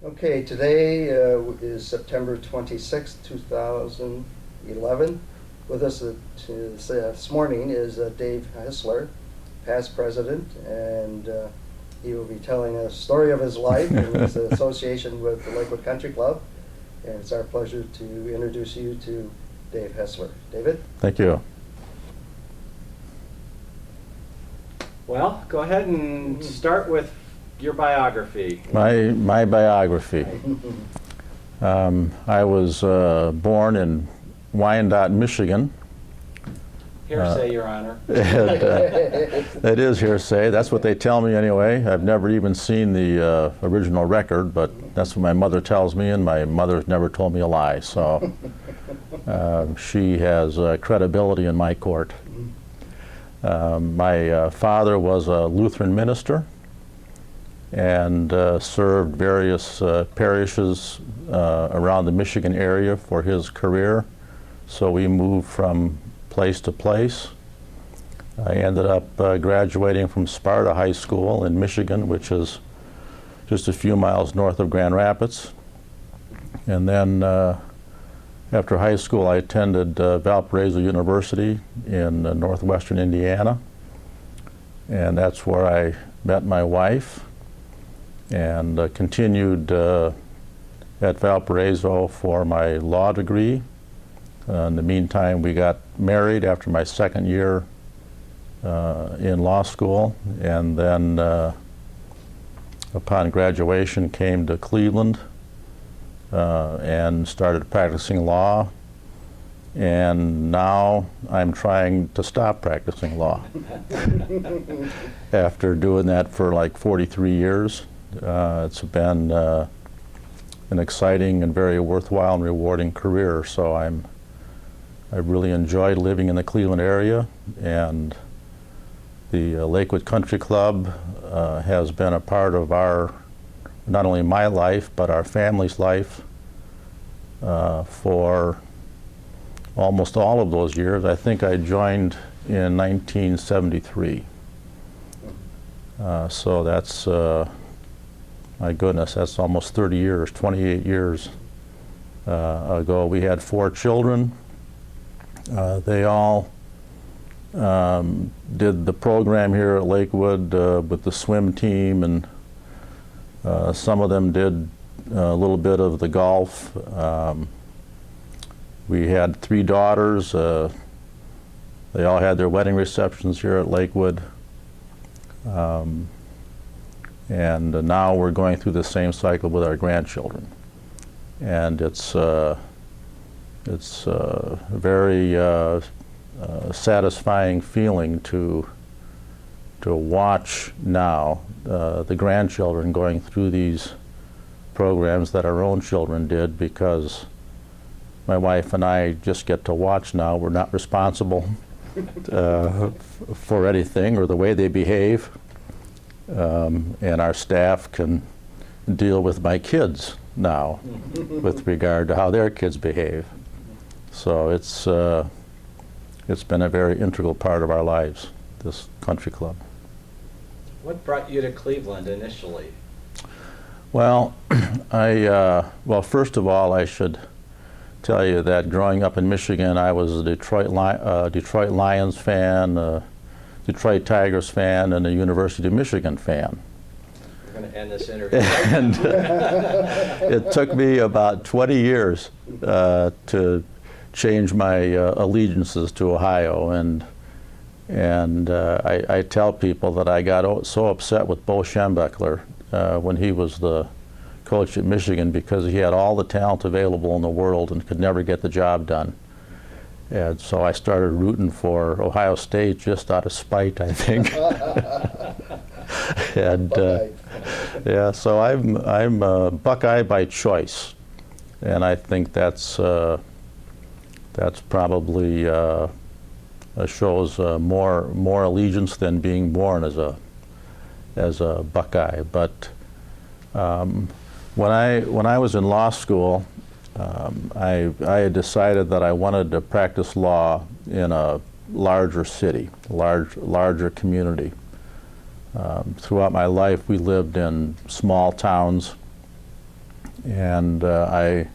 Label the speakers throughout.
Speaker 1: Okay, today is September 26th, 2011. With us this morning is Dave Hessler, past president, and he will be telling a story of his life and his association with the Lakewood Country Club. And it's our pleasure to introduce you to Dave Hessler. David?
Speaker 2: Thank you.
Speaker 3: Well, go ahead and start with your biography.
Speaker 2: My biography. I was born in Wyandotte, Michigan.
Speaker 3: Hearsay, Your Honor.
Speaker 2: It is hearsay. That's what they tell me anyway. I've never even seen the original record, but that's what my mother tells me, and my mother's never told me a lie. So she has credibility in my court. My father was a Lutheran minister and served various parishes around the Michigan area for his career. So we moved from place to place. I ended up graduating from Sparta High School in Michigan, which is just a few miles north of Grand Rapids. And then after high school, I attended Valparaiso University in northwestern Indiana. And that's where I met my wife and continued at Valparaiso for my law degree. In the meantime, we got married after my second year in law school, and then upon graduation came to Cleveland and started practicing law, and now I'm trying to stop practicing law after doing that for like 43 years. It's been an exciting and very worthwhile and rewarding career, so I really enjoyed living in the Cleveland area, and the Lakewood Country Club has been a part of not only my life, but our family's life for almost all of those years. I think I joined in 1973. So that's, my goodness, that's almost 30 years, 28 years ago. We had 4 children. They all did the program here at Lakewood with the swim team, and some of them did a little bit of the golf. We had 3 daughters. They all had their wedding receptions here at Lakewood. And now we're going through the same cycle with our grandchildren. And it's a very satisfying feeling to watch now the grandchildren going through these programs that our own children did, because my wife and I just get to watch now. We're not responsible for anything or the way they behave, and our staff can deal with my kids now with regard to how their kids behave. So it's been a very integral part of our lives, this country club.
Speaker 3: What brought you to Cleveland initially?
Speaker 2: Well, well, first of all, I should tell you that growing up in Michigan, I was a Detroit Lions fan, a Detroit Tigers fan, and a University of Michigan fan.
Speaker 3: We're going to end this interview.
Speaker 2: And it took me about 20 years to change my allegiances to Ohio, and I tell people that I got so upset with Bo Schembechler when he was the coach at Michigan, because he had all the talent available in the world and could never get the job done. And so I started rooting for Ohio State just out of spite, I think. And yeah, so I'm a Buckeye by choice, and I think that's probably shows more allegiance than being born as a Buckeye. But when I was in law school, I had decided that I wanted to practice law in a larger city, larger community. Throughout my life, we lived in small towns, And I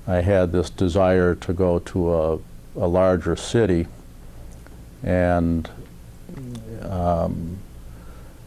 Speaker 2: had this desire to go to a larger city, and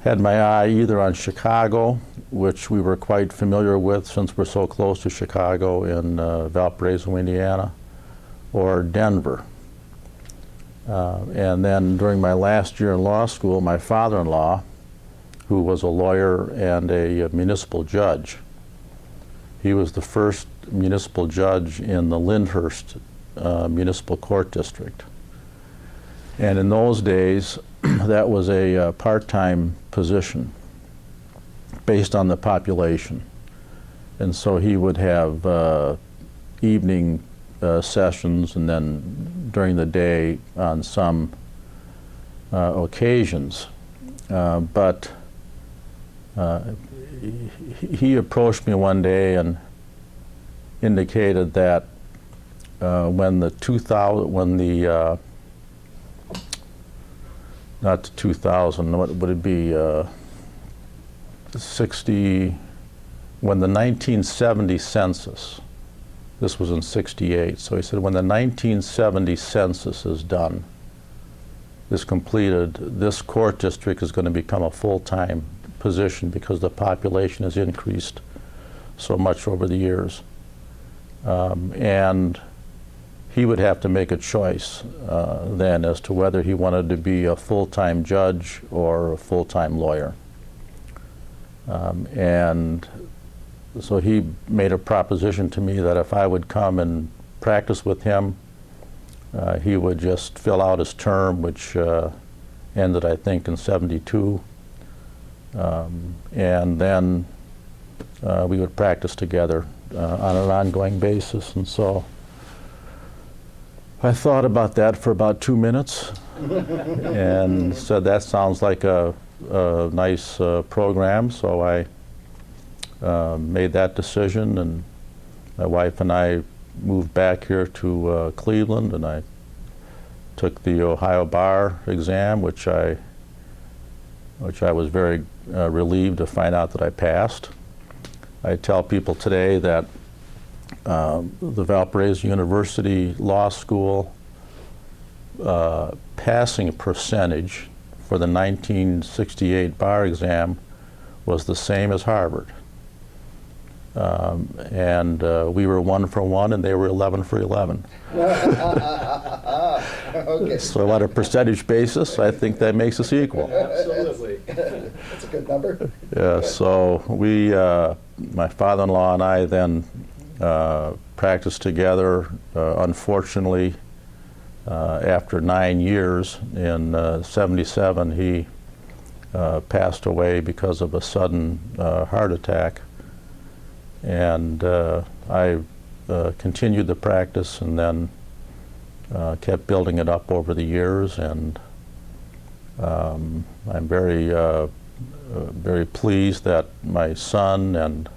Speaker 2: had my eye either on Chicago, which we were quite familiar with since we're so close to Chicago in Valparaiso, Indiana, or Denver. And then during my last year in law school, my father-in-law, who was a lawyer and a municipal judge, he was the first municipal judge in the Lyndhurst Municipal Court District. And in those days, that was a part-time position based on the population. And so he would have evening sessions, and then during the day on some occasions. But he approached me one day and indicated that when the 2000, when the not the 2000, what would it be, 60, when the 1970 census, this was in 68, so he said when the 1970 census is done, is completed, this court district is going to become a full-time position because the population has increased so much over the years. And he would have to make a choice then as to whether he wanted to be a full-time judge or a full-time lawyer. And so he made a proposition to me that if I would come and practice with him, he would just fill out his term, which ended, I think, in '72. And then we would practice together on an ongoing basis. And so I thought about that for about 2 minutes and said, that sounds like a nice program. So I made that decision, and my wife and I moved back here to Cleveland, and I took the Ohio bar exam, which I was very relieved to find out that I passed. I tell people today that the Valparaiso University Law School passing percentage for the 1968 bar exam was the same as Harvard. And we were 1 for 1, and they were 11 for 11.
Speaker 1: Okay.
Speaker 2: So on a percentage basis, I think that makes us equal.
Speaker 3: Absolutely.
Speaker 1: That's a good number.
Speaker 2: Yeah, so we, my father-in-law and I then practiced together. Unfortunately, after 9 years, in '77, he passed away because of a sudden heart attack. And I continued the practice, and then kept building it up over the years, and I'm very very pleased that my son and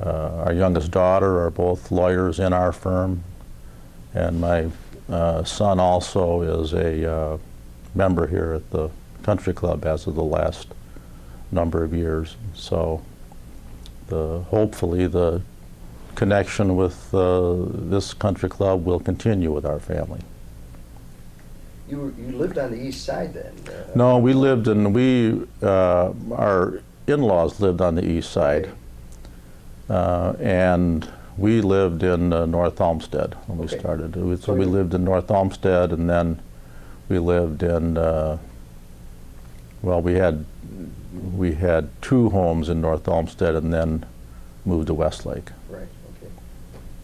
Speaker 2: our youngest daughter are both lawyers in our firm, and my son also is a member here at the country club as of the last number of years. So hopefully the connection with this country club will continue with our family.
Speaker 1: You lived on the east side then?
Speaker 2: No, we lived in, our in-laws lived on the east side. And we lived in North Olmsted when we started. So we lived in North Olmsted, and then we lived in, well, we had 2 homes in North Olmsted, and then moved to Westlake.
Speaker 1: Right, okay.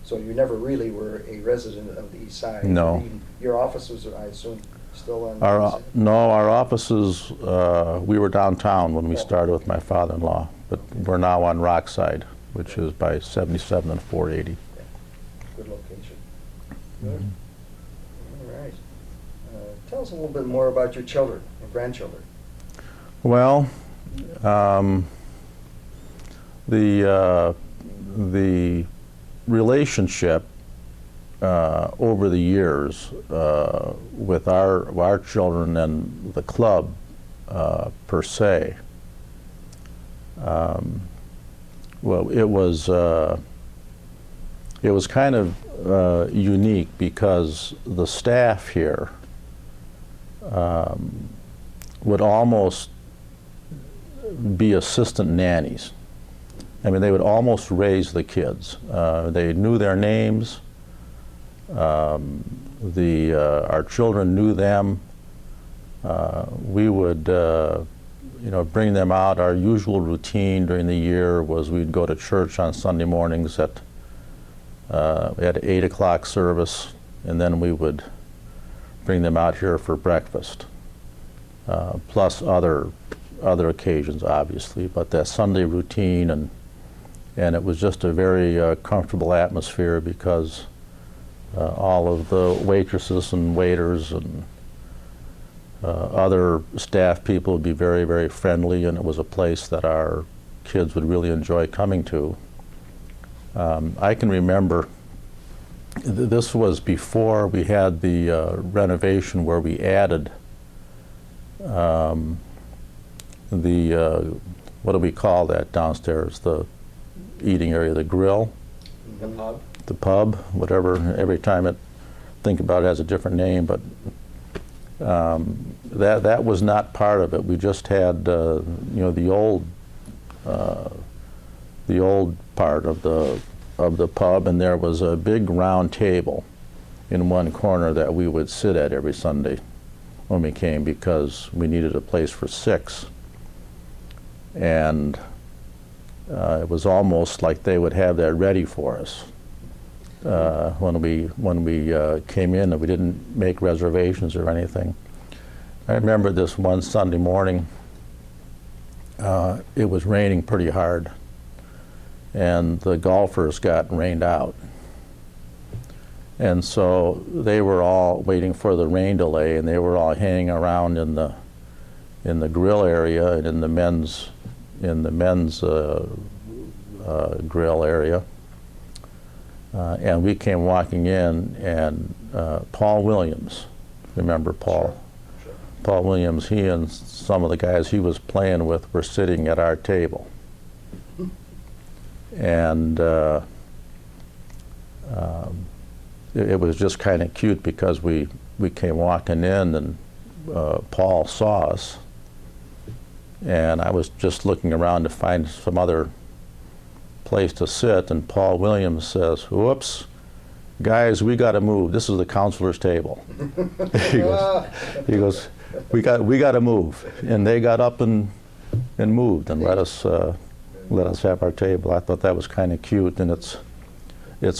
Speaker 1: So you never really were a resident of the east side?
Speaker 2: No.
Speaker 1: Your office was, I assume, still on the east side?
Speaker 2: No, our offices, we were downtown when we started with my father-in-law, but we're now on Rockside, which is by 77 and 480.
Speaker 1: Yeah. Good location. Good. All right. Tell us a little bit more about your children and grandchildren.
Speaker 2: Well, the relationship over the years with our children and the club per se Well, it was kind of unique because the staff here would almost be assistant nannies. I mean, they would almost raise the kids. They knew their names. Our children knew them. We would, bring them out. Our usual routine during the year was we'd go to church on Sunday mornings at 8 o'clock service, and then we would bring them out here for breakfast, plus other occasions, obviously. But that Sunday routine, and it was just a very comfortable atmosphere because all of the waitresses and waiters and other staff people would be very, very friendly, and it was a place that our kids would really enjoy coming to. I can remember this was before we had the renovation where we added what do we call that downstairs? The eating area, the grill?
Speaker 3: The pub?
Speaker 2: The pub, whatever. Every time I think about it, it has a different name, but that was not part of it. We just had the old part of the pub, and there was a big round table in one corner that we would sit at every Sunday when we came because we needed a place for 6. And it was almost like they would have that ready for us when we came in, and we didn't make reservations or anything. I remember this one Sunday morning. It was raining pretty hard, and the golfers got rained out. And so they were all waiting for the rain delay, and they were all hanging around in the grill area and in the men's grill area. And we came walking in, and Paul Williams, remember Paul?
Speaker 1: Sure.
Speaker 2: Paul Williams, he and some of the guys he was playing with were sitting at our table. And it was just kind of cute because we came walking in, and Paul saw us, and I was just looking around to find some other place to sit, and Paul Williams says, "Whoops, guys, we got to move. This is the counselor's table." he goes, we got to move, and they got up and moved and let us have our table. I thought that was kind of cute, and it's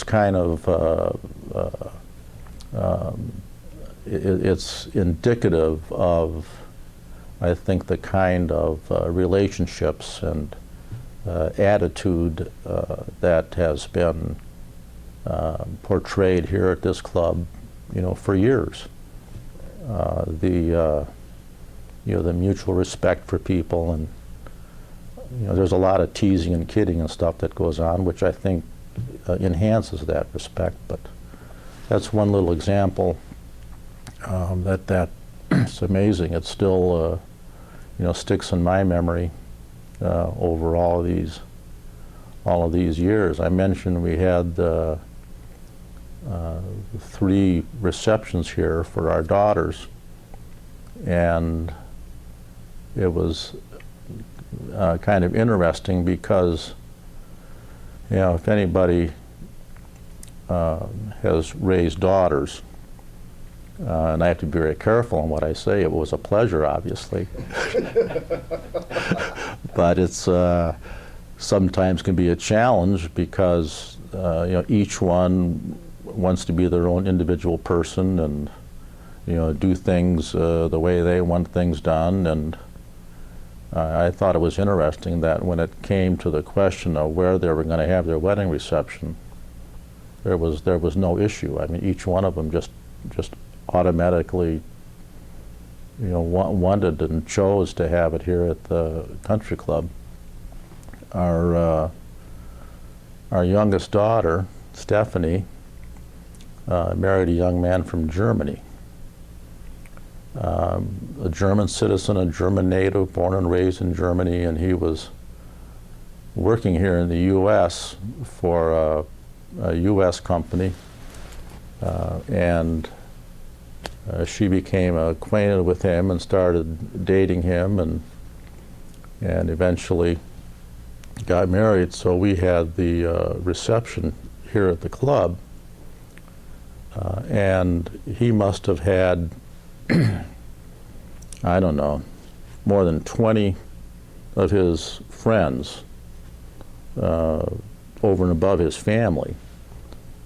Speaker 2: kind of it's indicative of, I think, the kind of relationships and attitude that has been portrayed here at this club, for years. The mutual respect for people, and there's a lot of teasing and kidding and stuff that goes on, which I think enhances that respect. But that's one little example that it's amazing. It still sticks in my memory over all of these years. I mentioned we had 3 receptions here for our daughters, and it was kind of interesting because if anybody has raised daughters, and I have to be very careful on what I say. It was a pleasure, obviously. But it's sometimes can be a challenge because each one wants to be their own individual person and do things the way they want things done. And I thought it was interesting that when it came to the question of where they were going to have their wedding reception, there was no issue. I mean, each one of them just automatically wanted and chose to have it here at the country club. Our youngest daughter, Stephanie, married a young man from Germany, a German citizen, a German native, born and raised in Germany, and he was working here in the U.S. for a U.S. company, and she became acquainted with him and started dating him, and eventually got married. So we had the reception here at the club, and he must have had, I don't know, more than 20 of his friends over and above his family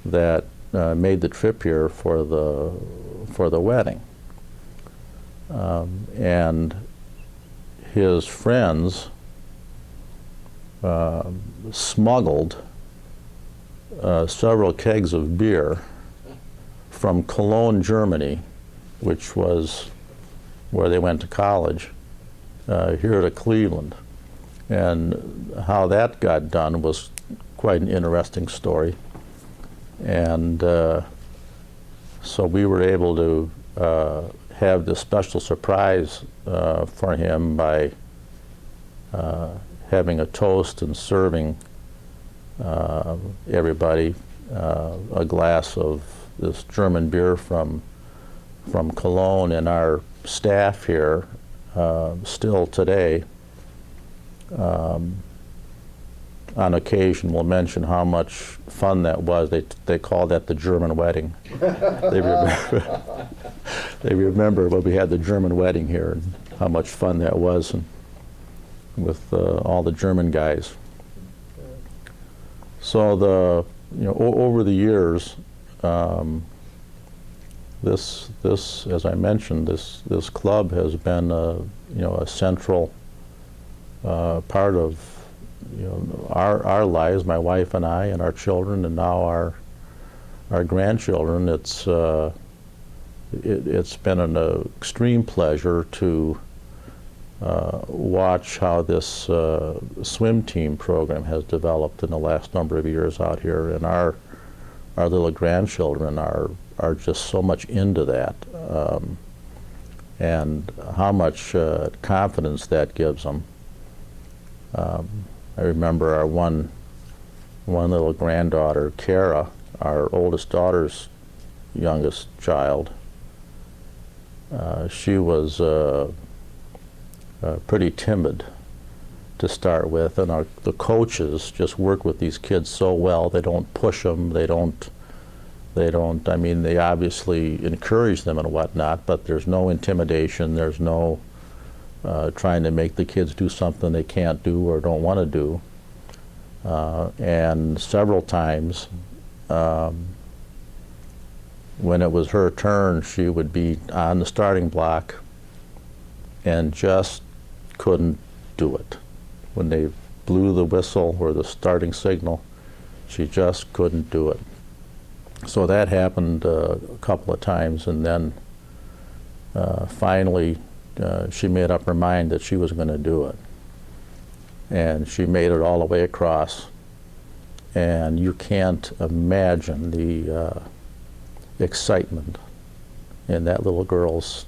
Speaker 2: that made the trip here for the wedding. And his friends smuggled several kegs of beer from Cologne, Germany, which was where they went to college, here to Cleveland. And how that got done was quite an interesting story. And so we were able to have this special surprise for him by having a toast and serving everybody a glass of this German beer from Cologne. And our staff here still today on occasion will mention how much fun that was. They call that the German wedding. They remember when we had the German wedding here and how much fun that was, and with all the German guys. So over the years, this as I mentioned, this club has been a central part of our lives, my wife and I and our children, and now our grandchildren. It's been an extreme pleasure to watch how this swim team program has developed in the last number of years out here, and our little grandchildren are just so much into that, and how much confidence that gives them. I remember our one little granddaughter, Kara, our oldest daughter's youngest child. She was pretty timid to start with, and the coaches just work with these kids so well. They don't push them. They don't. I mean, they obviously encourage them and whatnot, but there's no intimidation. There's no trying to make the kids do something they can't do or don't want to do. And several times, when it was her turn, she would be on the starting block and just couldn't do it. When they blew the whistle or the starting signal, she just couldn't do it. So that happened a couple of times, and then finally she made up her mind that she was going to do it. And she made it all the way across. And you can't imagine the excitement in that little girl's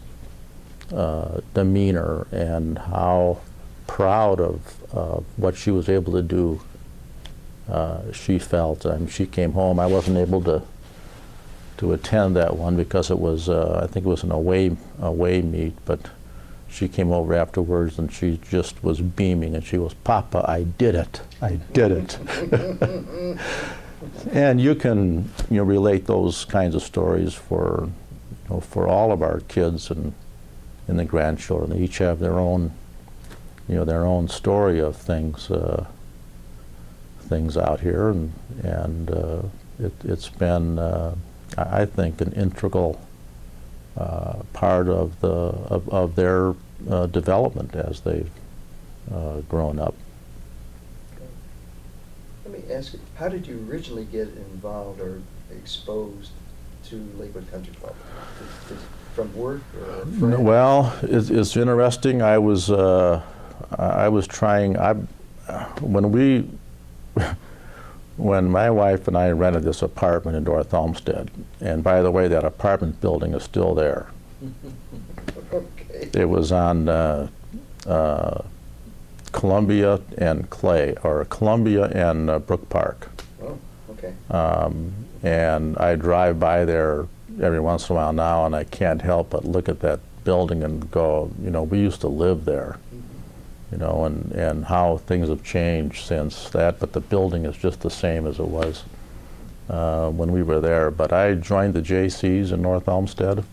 Speaker 2: demeanor, and how proud of what she was able to do she felt. I mean, she came home. I wasn't able to attend that one because it was, I think it was an away meet, but she came over afterwards and she just was beaming, and she was, "Papa, I did it. I did it." And you can relate those kinds of stories for all of our kids and the grandchildren. They each have their own story of things out here, and it's been I think an integral part of their development as they've grown up.
Speaker 1: Let me ask you, how did you originally get involved or exposed to Lakewood Country Club? From work or friends?
Speaker 2: Well, it's interesting. I was trying. When my wife and I rented this apartment in North Olmsted, and by the way, that apartment building is still there.
Speaker 1: Okay.
Speaker 2: It was on Columbia and Clay, or Columbia and Brook Park.
Speaker 1: Oh, okay.
Speaker 2: And I drive by there every once in a while now, and I can't help but look at that building and go, you know, we used to live there, you know, and how things have changed since that, but the building is just the same as it was when we were there. But I joined the J.C.'s in North Olmsted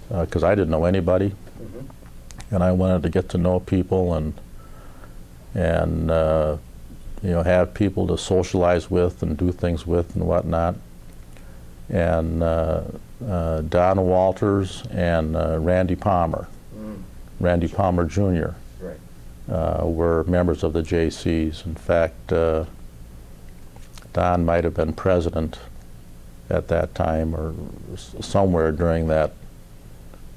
Speaker 2: because I didn't know anybody, and I wanted to get to know people and you know, have people to socialize with and do things with and whatnot. And Don Walters and Randy Palmer, Randy Palmer Jr.
Speaker 1: Right.
Speaker 2: Were members of the J.C.'s. In fact, Don might have been president at that time, or somewhere during that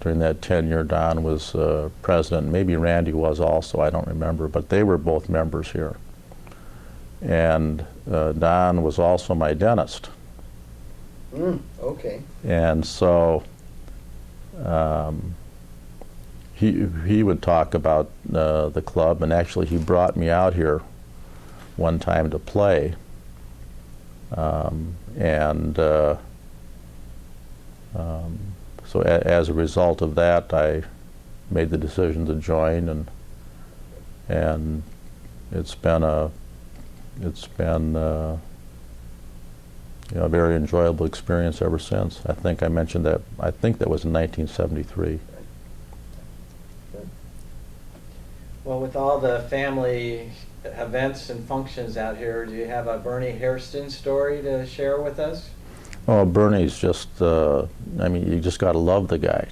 Speaker 2: 10-year. Don was president. Maybe Randy was also, I don't remember, but they were both members here. And Don was also my dentist.
Speaker 1: Okay.
Speaker 2: And so he would talk about the club, and actually he brought me out here one time to play. So as a result of that, I made the decision to join, and it's been you know, a very enjoyable experience ever since. I think I mentioned that. I think that was in 1973.
Speaker 3: Well, with all the family events and functions out here, do you have a Bernie Hairston story to share with us?
Speaker 2: Oh, Bernie's just, I mean, you just got to love the guy.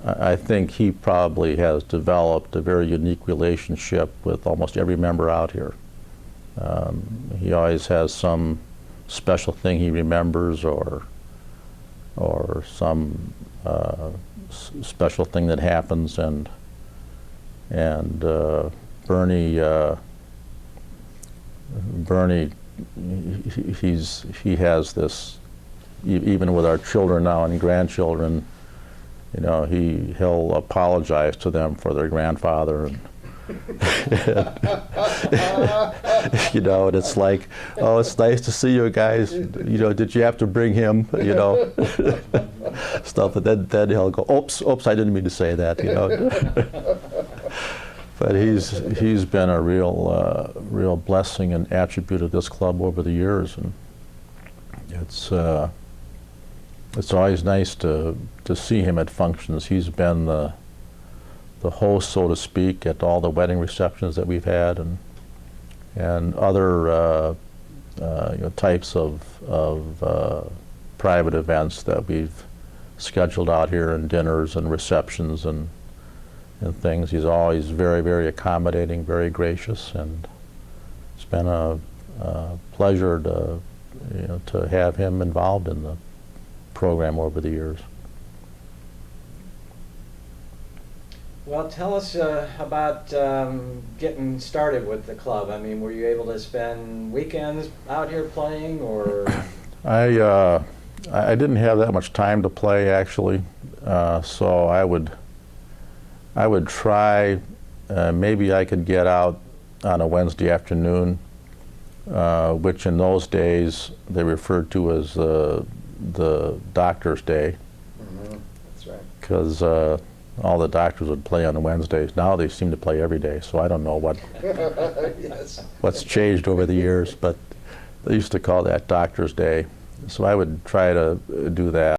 Speaker 2: I think he probably has developed a very unique relationship with almost every member out here. He always has some special thing he remembers, or some special thing that happens, and Bernie he has this, even with our children now and grandchildren, you know, he'll apologize to them for their grandfather, and you know, and it's like, oh, it's nice to see you guys, you know, did you have to bring him, you know, stuff, and then he'll go, oops, I didn't mean to say that, you know. But he's been a real blessing and attribute of this club over the years, and it's always nice to see him at functions. He's been the host, so to speak, at all the wedding receptions that we've had, and other you know, types of private events that we've scheduled out here, and dinners and receptions and things. He's always very, very accommodating, very gracious, and it's been a pleasure to, you know, to have him involved in the program over the years.
Speaker 3: Well, tell us about getting started with the club. I mean, were you able to spend weekends out here playing, or?
Speaker 2: I didn't have that much time to play, actually, so I would try, maybe I could get out on a Wednesday afternoon, which in those days they referred to as the doctor's day.
Speaker 1: That's right.
Speaker 2: Because all the doctors would play on Wednesdays. Now they seem to play every day, so I don't know
Speaker 1: Yes.
Speaker 2: what's changed over the years, but they used to call that doctor's day. So I would try to do that.